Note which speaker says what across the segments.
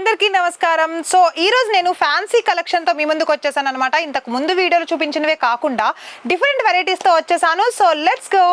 Speaker 1: అందరికీ నమస్కారం. సో ఈ రోజు నేను ఫ్యాన్సీ కలెక్షన్ తో మీ ముందుకు వచ్చేసాను అన్నమాట. ఇంతకు ముందు వీడియోలో చూపించినవే కాకుండా డిఫరెంట్ వెరైటీస్ తో వచ్చేసాను. So let's go.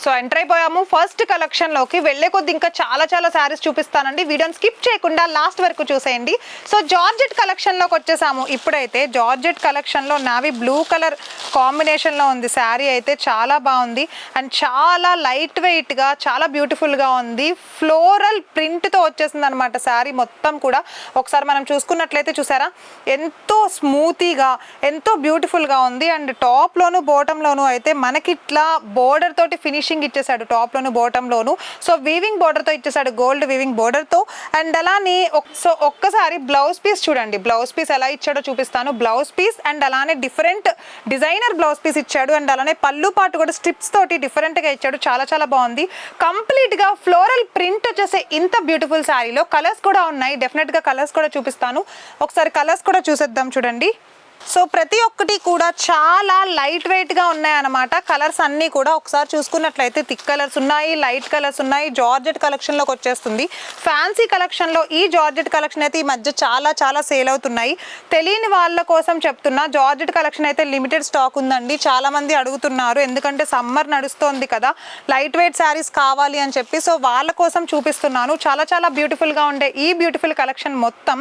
Speaker 1: So enter అయిపోయాము ఫస్ట్ కలెక్షన్ లోకి. వెళ్లే కొద్ది ఇంకా చాలా శారీస్ చూపిస్తానండి. వీడియోని స్కిప్ చేయకుండా లాస్ట్ వరకు చూసేయండి. సో జార్జెట్ కలెక్షన్ లోకి వచ్చేసాము. ఇప్పుడైతే జార్జెట్ కలెక్షన్ లో నావి బ్లూ కలర్ కాంబినేషన్ లో ఉంది. శారీ అయితే చాలా బాగుంది అండ్ చాలా లైట్ వెయిట్ గా చాలా బ్యూటిఫుల్ గా ఉంది. ఫ్లోరల్ ప్రింట్ తో వచ్చేసింది అనమాట శారీ మొత్తం కూడా. ఒకసారి మనం చూసుకున్నట్లయితే చూసారా ఎంతో స్మూతీగా ఎంతో బ్యూటిఫుల్ గా ఉంది. అండ్ టాప్ లోను బాటమ్ లోను అయితే మనకి ఇట్లా బోర్డర్ తోటి ఫినిషింగ్ ఇచ్చేసాడు. టాప్ లోను బాటమ్ లోను సో వీవింగ్ బోర్డర్ తో ఇచ్చేసాడు, గోల్డ్ వీవింగ్ బోర్డర్ తో. అండ్ అలానే సో ఒక్కసారి బ్లౌజ్ పీస్ చూడండి. బ్లౌజ్ పీస్ ఎలా ఇచ్చాడో చూపిస్తాను. బ్లౌజ్ పీస్ అండ్ అలానే డిఫరెంట్ డిజైనర్ బ్లౌజ్ పీస్ ఇచ్చాడు. అండ్ అలానే పళ్ళు పాటు కూడా స్ట్రిప్స్ తోటి డిఫరెంట్ గా ఇచ్చాడు. చాలా బాగుంది. కంప్లీట్ గా ఫ్లోరల్ ప్రింట్ వచ్చేసే ఇంత బ్యూటిఫుల్ శారీలో కలర్స్ కూడా ఉన్నాయి. డెఫినెట్ గా కలర్స్ కూడా చూపిస్తాను. ఒకసారి కలర్స్ కూడా చూసేద్దాం చూడండి. సో ప్రతి ఒక్కటి కూడా చాలా లైట్ వెయిట్ గా ఉన్నాయన్నమాట. కలర్స్ అన్నీ కూడా ఒకసారి చూసుకున్నట్లయితే థిక్ కలర్స్ ఉన్నాయి, లైట్ కలర్స్ ఉన్నాయి. జార్జెట్ కలెక్షన్ లోకి వచ్చేస్తుంది. ఫ్యాన్సీ కలెక్షన్ లో ఈ జార్జెట్ కలెక్షన్ అయితే ఈ మధ్య చాలా సేల్ అవుతున్నాయి. తెలియని వాళ్ళ కోసం చెప్తున్నా, జార్జెట్ కలెక్షన్ అయితే లిమిటెడ్ స్టాక్ ఉందండి. చాలా మంది అడుగుతున్నారు, ఎందుకంటే సమ్మర్ నడుస్తోంది కదా, లైట్ వెయిట్ శారీస్ కావాలి అని చెప్పి. సో వాళ్ళ కోసం చూపిస్తున్నాను. చాలా బ్యూటిఫుల్ గా ఉండే ఈ బ్యూటిఫుల్ కలెక్షన్ మొత్తం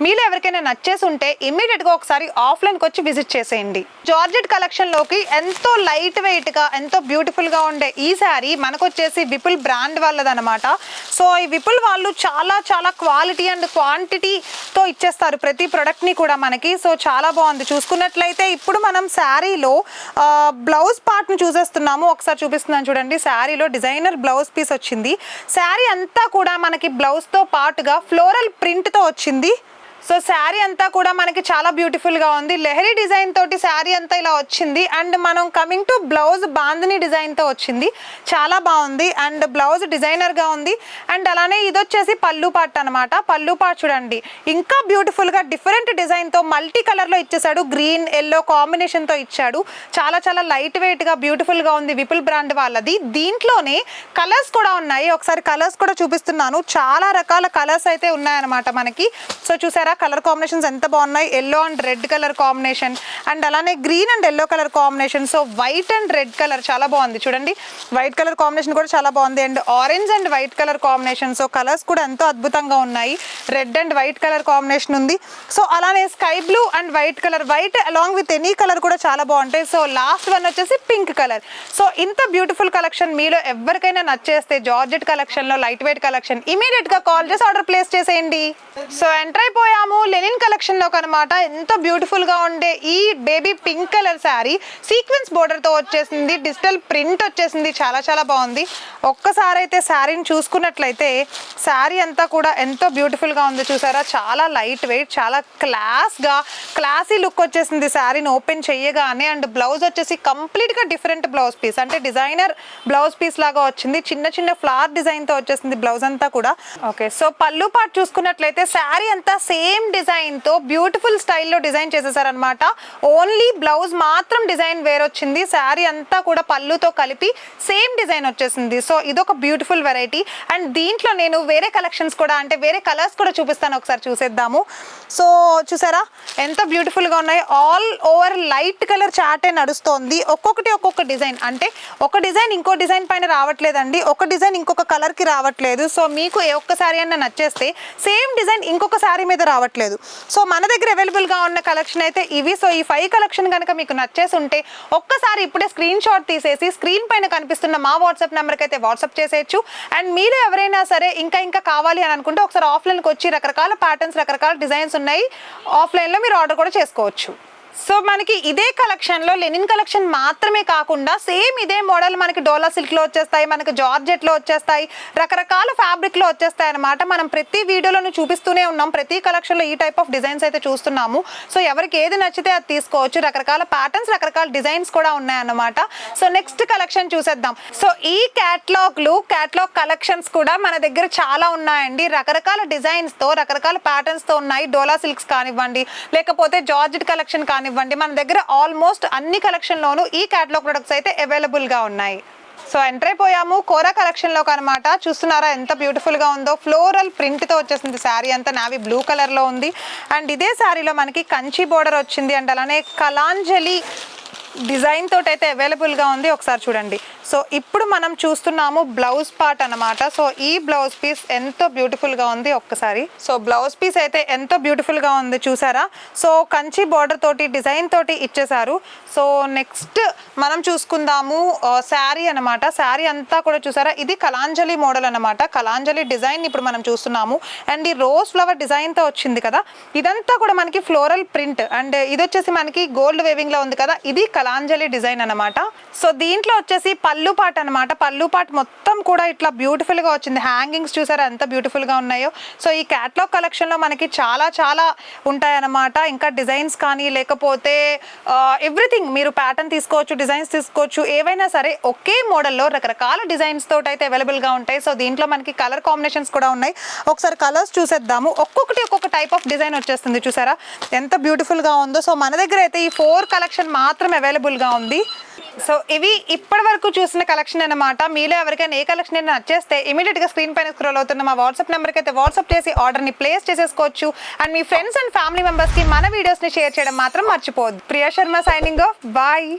Speaker 1: మీలో ఎవరికైనా నచ్చేసి ఉంటే ఇమ్మీడియట్ గా ఒకసారి ఆఫ్లైన్ వచ్చి విజిట్ చేసేయండి. జార్జెట్ కలెక్షన్ లోకి ఎంతో లైట్ వెయిట్ గా ఎంతో బ్యూటిఫుల్ గా ఉండే ఈ శారీ మనకు వచ్చేసి విపుల్ బ్రాండ్ వాళ్ళదనమాట. సో ఈ విపుల్ వాళ్ళు చాలా క్వాలిటీ అండ్ క్వాంటిటీ తో ఇచ్చేస్తారు ప్రతి ప్రొడక్ట్ ని కూడా మనకి. సో చాలా బాగుంది. చూసుకున్నట్లయితే ఇప్పుడు మనం శారీలో బ్లౌజ్ పార్ట్ ని చూసేస్తున్నాము. ఒకసారి చూపిస్తున్నాను చూడండి. శారీలో డిజైనర్ బ్లౌజ్ పీస్ వచ్చింది. శారీ అంతా కూడా మనకి బ్లౌజ్ తో పాటుగా ఫ్లోరల్ ప్రింట్ తో వచ్చింది. సో శారీ అంతా కూడా మనకి చాలా బ్యూటిఫుల్ గా ఉంది. లెహరీ డిజైన్ తోటి శారీ అంతా ఇలా వచ్చింది. అండ్ మనం coming to blouse bandhani design తో వచ్చింది. చాలా బాగుంది. అండ్ బ్లౌజ్ డిజైనర్ గా ఉంది. అండ్ అలానే ఇది వచ్చేసి పళ్ళు పార్ట్ అనమాట. పళ్ళు పార్ట్ చూడండి ఇంకా బ్యూటిఫుల్ గా డిఫరెంట్ డిజైన్ తో మల్టీ కలర్ లో ఇచ్చేసాడు. గ్రీన్ ఎల్లో కాంబినేషన్ తో ఇచ్చాడు. చాలా లైట్ వెయిట్ గా బ్యూటిఫుల్ గా ఉంది. విపుల్ బ్రాండ్ వాళ్ళది. దీంట్లోనే కలర్స్ కూడా ఉన్నాయి. ఒకసారి కలర్స్ కూడా చూపిస్తున్నాను. చాలా రకాల కలర్స్ అయితే ఉన్నాయన్నమాట మనకి. సో చూసారా కలర్ కాంబినేషన్స్ ఎంత బాగున్నాయి. Yellow and red colour combination and అలానే green and yellow colour combination. So white and red colour చాలా బాగుంది చూడండి. వైట్ కలర్ కాంబినేషన్ కూడా చాలా బాగుంది. And orange and white colour combination. So colours కూడా ఎంతో అద్భుతంగా ఉన్నాయి. Red and white colour combination ఉంది. సో అలానే sky blue and white colour, white along with any colour కూడా చాలా బాగుంటాయి. సో లాస్ట్ వన్ వచ్చేసి పింక్ కలర్. సో ఇంత బ్యూటిఫుల్ కలెక్షన్ మీలో ఎవరికైనా నచ్చేస్తే జార్జెట్ కలెక్షన్ లో లైట్ వెయిట్ కలెక్షన్ ఇమీడియట్ గా కాల్ చేసి ఆర్డర్ ప్లేస్ చేసేయండి. సో ఎంటర్ అయిపోయాము లెనిన్ కలెక్షన్ లోకి అనమాట. ఎంతో బ్యూటిఫుల్ గా ఉండే ఈ baby pink colour sari sequence border తో వచ్చేసింది. డిజిటల్ ప్రింట్ వచ్చేసింది. చాలా బాగుంది. ఒక్కసారి అయితే శారీని చూసుకున్నట్లయితే శారీ అంతా కూడా ఎంతో బ్యూటిఫుల్ గా ఉంది. చూసారా చాలా లైట్ వెయిట్, చాలా క్లాసీ లుక్ వచ్చేసింది శారీని ఓపెన్ చేయగానే. అండ్ బ్లౌజ్ వచ్చేసి కంప్లీట్ గా డిఫరెంట్ బ్లౌజ్ పీస్, అంటే డిజైనర్ బ్లౌజ్ పీస్ లాగా వచ్చింది. చిన్న ఫ్లవర్ డిజైన్ తో వచ్చేసింది బ్లౌజ్ అంతా కూడా. ఓకే, సో పళ్ళు పార్ట్ చూసుకున్నట్లయితే శారీ అంతా సేమ్ డిజైన్ తో బ్యూటిఫుల్ స్టైల్లో డిజైన్ చేసేసారనమాట. ఓన్లీ బ్లౌజ్ మాత్రం డిజైన్ వేరొచ్చింది. శారీ అంతా కూడా పళ్ళుతో కలిపి సేమ్ డిజైన్ వచ్చేసింది. సో ఇదొక బ్యూటిఫుల్ వెరైటీ. అండ్ దీంట్లో నేను వేరే కలెక్షన్స్ కూడా, అంటే వేరే కలర్స్ కూడా చూపిస్తాను. ఒకసారి చూసేద్దాము. సో చూసారా ఎంత బ్యూటిఫుల్ గా ఉన్నాయి. ఆల్ ఓవర్ లైట్ కలర్ చార్టే నడుస్తోంది. ఒక్కొక్క డిజైన్, అంటే ఒక డిజైన్ ఇంకో డిజైన్ పైన రావట్లేదండి, ఒక డిజైన్ ఇంకొక కలర్ కి రావట్లేదు. సో మీకు ఏ ఒక్క శారీ అన్న నచ్చేస్తే సేమ్ డిజైన్ ఇంకొక శారీ మీద రావట్లేదు. సో మన దగ్గర అవైలబుల్ గా ఉన్న కలెక్షన్ అయితే ఇవి. సో ఈ 5 కలెక్షన్ కనుక మీకు నచ్చేసి ఉంటే ఒక్కసారి ఇప్పుడే స్క్రీన్ షాట్ తీసేసి స్క్రీన్ పైన కనిపిస్తున్న మా వాట్సాప్ నెంబర్కి అయితే వాట్సాప్ చేసేయచ్చు. అండ్ మీరు ఎవరైనా సరే ఇంకా కావాలి అని అనుకుంటే ఒకసారి ఆఫ్లైన్కి వచ్చి రకరకాల ప్యాటర్న్స్, రకరకాల డిజైన్స్ ఉన్నాయి. ఆఫ్లైన్లో మీరు ఆర్డర్ కూడా చేసుకోవచ్చు. సో మనకి ఇదే కలెక్షన్ లో లెనిన్ కలెక్షన్ మాత్రమే కాకుండా సేమ్ ఇదే మోడల్ మనకి డోలా సిల్క్ లో వచ్చేస్తాయి, మనకి జార్జెట్ లో వచ్చేస్తాయి, రకరకాల ఫ్యాబ్రిక్ లో వచ్చేస్తాయి అన్నమాట. మనం ప్రతి వీడియోలోనూ చూపిస్తూనే ఉన్నాం, ప్రతి కలెక్షన్ లో ఈ టైప్ ఆఫ్ డిజైన్స్ అయితే చూస్తున్నాము. సో ఎవరికి ఏది నచ్చితే అది తీసుకోవచ్చు. రకరకాల ప్యాటర్న్స్, రకరకాల డిజైన్స్ కూడా ఉన్నాయన్నమాట. సో నెక్స్ట్ కలెక్షన్ చూసేద్దాం. సో ఈ క్యాట్లాగ్ కలెక్షన్స్ కూడా మన దగ్గర చాలా ఉన్నాయండి. రకరకాల డిజైన్స్ తో, రకరకాల ప్యాటర్న్స్ తో ఉన్నాయి. డోలా సిల్క్స్ కానివ్వండి, లేకపోతే జార్జెట్ కలెక్షన్ కానివ్వండి, మన దగ్గర ఆల్మోస్ట్ అన్ని కలెక్షన్ లోను ఈ క్యాటలాగ్ ప్రొడక్ట్స్ అయితే అవైలబుల్ గా ఉన్నాయి. సో ఎంటర్ అయిపోయాము కోరా కలెక్షన్ లోకి అనమాట. చూస్తున్నారా ఎంత బ్యూటిఫుల్ గా ఉందో. ఫ్లోరల్ ప్రింట్ తో వచ్చేసింది శారీ అంతా, నావీ బ్లూ కలర్ లో ఉంది. అండ్ ఇదే శారీలో మనకి కంచి బోర్డర్ వచ్చింది. అండ్ అలానే కలాంజలి డిజైన్ తోటి అయితే అవైలబుల్ గా ఉంది. ఒకసారి చూడండి. సో ఇప్పుడు మనం చూస్తున్నాము బ్లౌజ్ పార్ట్ అన్నమాట. సో ఈ బ్లౌజ్ పీస్ ఎంతో బ్యూటిఫుల్ గా ఉంది ఒక్కసారి. సో బ్లౌజ్ పీస్ అయితే ఎంతో బ్యూటిఫుల్ గా ఉంది చూసారా. సో కంచి బోర్డర్ తోటి డిజైన్ తోటి ఇచ్చేసారు. సో నెక్స్ట్ మనం చూసుకుందాము శారీ అన్నమాట. శారీ అంతా కూడా చూసారా, ఇది కలాంజలి మోడల్ అన్నమాట. కలాంజలి డిజైన్ ఇప్పుడు మనం చూస్తున్నాము. అండ్ ఈ రోజ్ ఫ్లవర్ డిజైన్ తో వచ్చింది కదా, ఇదంతా కూడా మనకి ఫ్లోరల్ ప్రింట్. అండ్ ఇది వచ్చేసి మనకి గోల్డ్ వేవింగ్ లో ఉంది కదా, ఇది కలాంజలి డిజైన్ అన్నమాట. సో దీంట్లో వచ్చేసి పళ్ళు పాట్ అన్నమాట. పళ్ళు పాట్ మొత్తం కూడా ఇట్లా బ్యూటిఫుల్ గా వచ్చింది. హ్యాంగింగ్స్ చూసారా ఎంత బ్యూటిఫుల్ గా ఉన్నాయో. సో ఈ క్యాటలాగ్ కలెక్షన్ లో మనకి చాలా చాలా ఉంటాయన్నమాట. ఇంకా డిజైన్స్ కానీ లేకపోతే ఎవ్రీథింగ్ మీరు ప్యాటర్న్ తీసుకోవచ్చు, డిజైన్స్ తీసుకోవచ్చు, ఏవైనా సరే ఒకే మోడల్లో రకరకాల డిజైన్స్ తోటి అయితే అవైలబుల్ గా ఉంటాయి. సో దీంట్లో మనకి కలర్ కాంబినేషన్స్ కూడా ఉన్నాయి. ఒకసారి కలర్స్ చూసేద్దాము. ఒక్కొక్కటి ఒక్కొక్క టైప్ ఆఫ్ డిజైన్ వచ్చేస్తుంది చూసారా ఎంత బ్యూటిఫుల్ గా ఉందో. సో మన దగ్గర అయితే ఈ 4 కలెక్షన్ మాత్రం అవైలబుల్ గా ఉంది. సో ఇవి ఇప్పటి వరకు చూసిన కలెక్షన్ అన్నమాట. మీలో ఎవరికైనా ఏ కలెక్షన్ అయినా నచ్చేస్తే ఇమీడియట్ గా స్క్రీన్ పైన స్క్రోల్ అవుతున్న మా వాట్సాప్ నెంబర్కి అయితే వాట్సాప్ చేసి ఆర్డర్ ని ప్లేస్ చేసేసుకోవచ్చు. అండ్ మీ ఫ్రెండ్స్ అండ్ ఫ్యామిలీ మెంబర్స్ కి మన వీడియోస్ ని షేర్ చేయడం మాత్రం మర్చిపోవద్దు. Priya Sharma signing off. Bye.